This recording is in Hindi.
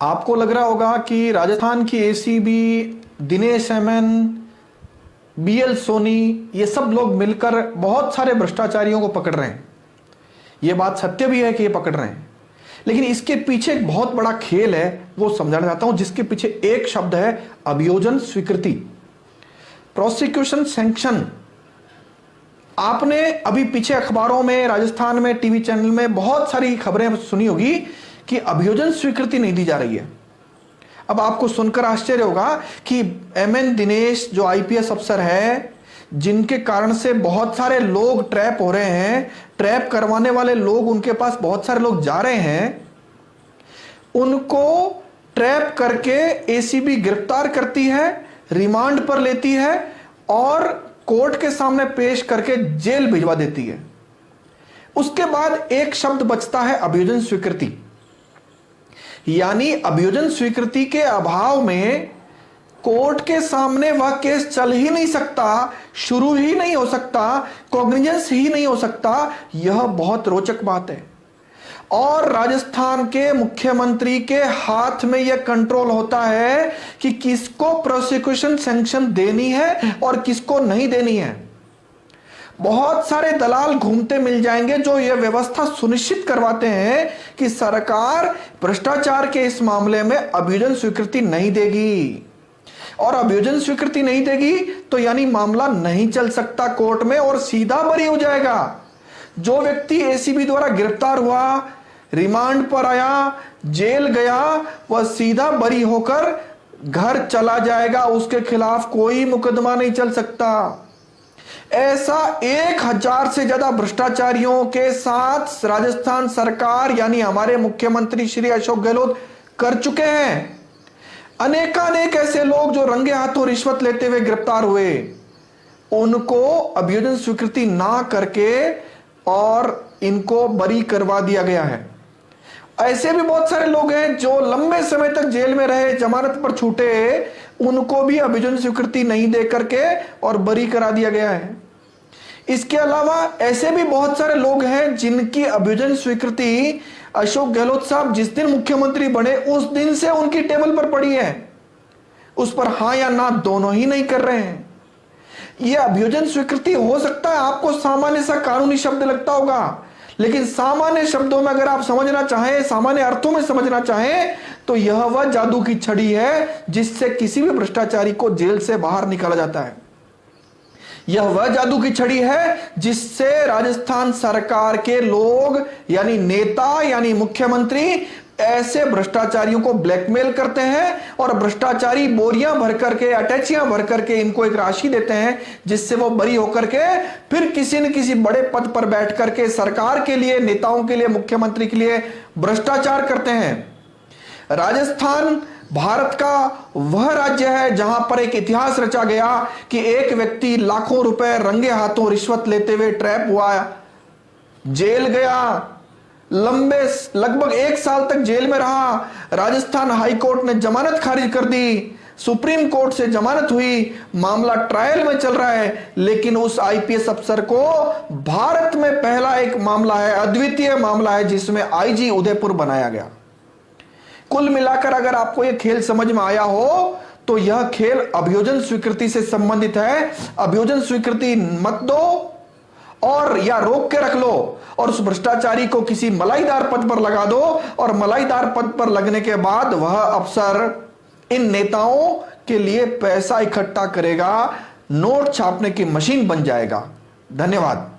आपको लग रहा होगा कि राजस्थान की ACB, Dinesh MN, BL Soni, ये सब लोग मिलकर बहुत सारे भ्रष्टाचारियों को पकड़ रहे हैं। ये बात सत्य भी है कि ये पकड़ रहे हैं, लेकिन इसके पीछे एक बहुत बड़ा खेल है, वो समझाना चाहता हूं, जिसके पीछे एक शब्द है अभियोजन स्वीकृति, प्रोसिक्यूशन सैंक्शन। आपने अभी पीछे अखबारों में, राजस्थान में, टीवी चैनल में बहुत सारी खबरें सुनी होगी कि अभियोजन स्वीकृति नहीं दी जा रही है। अब आपको सुनकर आश्चर्य होगा कि एमएन दिनेश जो आईपीएस अफसर है, जिनके कारण से बहुत सारे लोग ट्रैप हो रहे हैं, ट्रैप करवाने वाले लोग, उनके पास बहुत सारे लोग जा रहे हैं, उनको ट्रैप करके एसीबी गिरफ्तार करती है, रिमांड पर लेती है और कोर्ट के सामने पेश करके जेल भिजवा देती है। उसके बाद एक शब्द बचता है अभियोजन स्वीकृति, यानी अभियोजन स्वीकृति के अभाव में कोर्ट के सामने वह केस चल ही नहीं सकता, शुरू ही नहीं हो सकता, कॉग्निजेंस ही नहीं हो सकता। यह बहुत रोचक बात है और राजस्थान के मुख्यमंत्री के हाथ में यह कंट्रोल होता है कि किसको प्रोसिक्यूशन सैंक्शन देनी है और किसको नहीं देनी है। बहुत सारे दलाल घूमते मिल जाएंगे जो यह व्यवस्था सुनिश्चित करवाते हैं कि सरकार भ्रष्टाचार के इस मामले में अभियोजन स्वीकृति नहीं देगी, और अभियोजन स्वीकृति नहीं देगी तो यानी मामला नहीं चल सकता कोर्ट में और सीधा बरी हो जाएगा। जो व्यक्ति एसीबी द्वारा गिरफ्तार हुआ, रिमांड पर आया, जेल गया, वह सीधा बरी होकर घर चला जाएगा, उसके खिलाफ कोई मुकदमा नहीं चल सकता। ऐसा 1000 से ज्यादा भ्रष्टाचारियों के साथ राजस्थान सरकार यानी हमारे मुख्यमंत्री श्री अशोक गहलोत कर चुके हैं। अनेकानेक ऐसे लोग जो रंगे हाथों रिश्वत लेते हुए गिरफ्तार हुए, उनको अभियोजन स्वीकृति ना करके और इनको बरी करवा दिया गया है। ऐसे भी बहुत सारे लोग हैं जो लंबे समय तक जेल में रहे, जमानत पर छूटे, उनको भी अभियोजन स्वीकृति नहीं दे करके और बरी करा दिया गया है। इसके अलावा ऐसे भी बहुत सारे लोग हैं जिनकी अभियोजन स्वीकृति अशोक गहलोत साहब जिस दिन मुख्यमंत्री बने उस दिन से उनकी टेबल पर पड़ी है, उस पर हां या ना दोनों ही नहीं कर रहे हैं। यह अभियोजन स्वीकृति हो सकता है आपको सामान्य सा कानूनी शब्द लगता होगा, लेकिन सामान्य शब्दों में अगर आप समझना चाहें, सामान्य अर्थों में समझना चाहें, तो यह वह जादू की छड़ी है जिससे किसी भी भ्रष्टाचारी को जेल से बाहर निकाला जाता है। यह वह जादू की छड़ी है जिससे राजस्थान सरकार के लोग यानी नेता यानी मुख्यमंत्री ऐसे भ्रष्टाचारियों को ब्लैकमेल करते हैं और भ्रष्टाचारी बोरियां भर करके, अटैचियां भर करके इनको एक राशि देते हैं जिससे वो बरी होकर के फिर किसी न किसी बड़े पद पर बैठ करके सरकार के लिए, नेताओं के लिए, मुख्यमंत्री के लिए भ्रष्टाचार करते हैं। राजस्थान भारत का वह राज्य है जहां पर एक इतिहास रचा गया कि एक व्यक्ति लाखों रुपए रंगे हाथों रिश्वत लेते हुए ट्रैप हुआ, जेल गया, लंबे लगभग 1 साल तक जेल में रहा। राजस्थान हाई कोर्ट ने जमानत खारिज कर दी, सुप्रीम कोर्ट से जमानत हुई, मामला ट्रायल में चल रहा है, लेकिन उस आईपीएस अफसर को भारत में पहला एक मामला है, अद्वितीय मामला है जिसमें आईजी उदयपुर बनाया गया। कुल मिलाकर अगर आपको यह खेल समझ में आया हो तो यह खेल अभियोजन स्वीकृति से संबंधित है। अभियोजन स्वीकृति मत दो और या रोक के रख लो और उस भ्रष्टाचारी को किसी मलाईदार पद पर लगा दो और मलाईदार पद पर लगने के बाद वह अफसर इन नेताओं के लिए पैसा इकट्ठा करेगा, नोट छापने की मशीन बन जाएगा। धन्यवाद।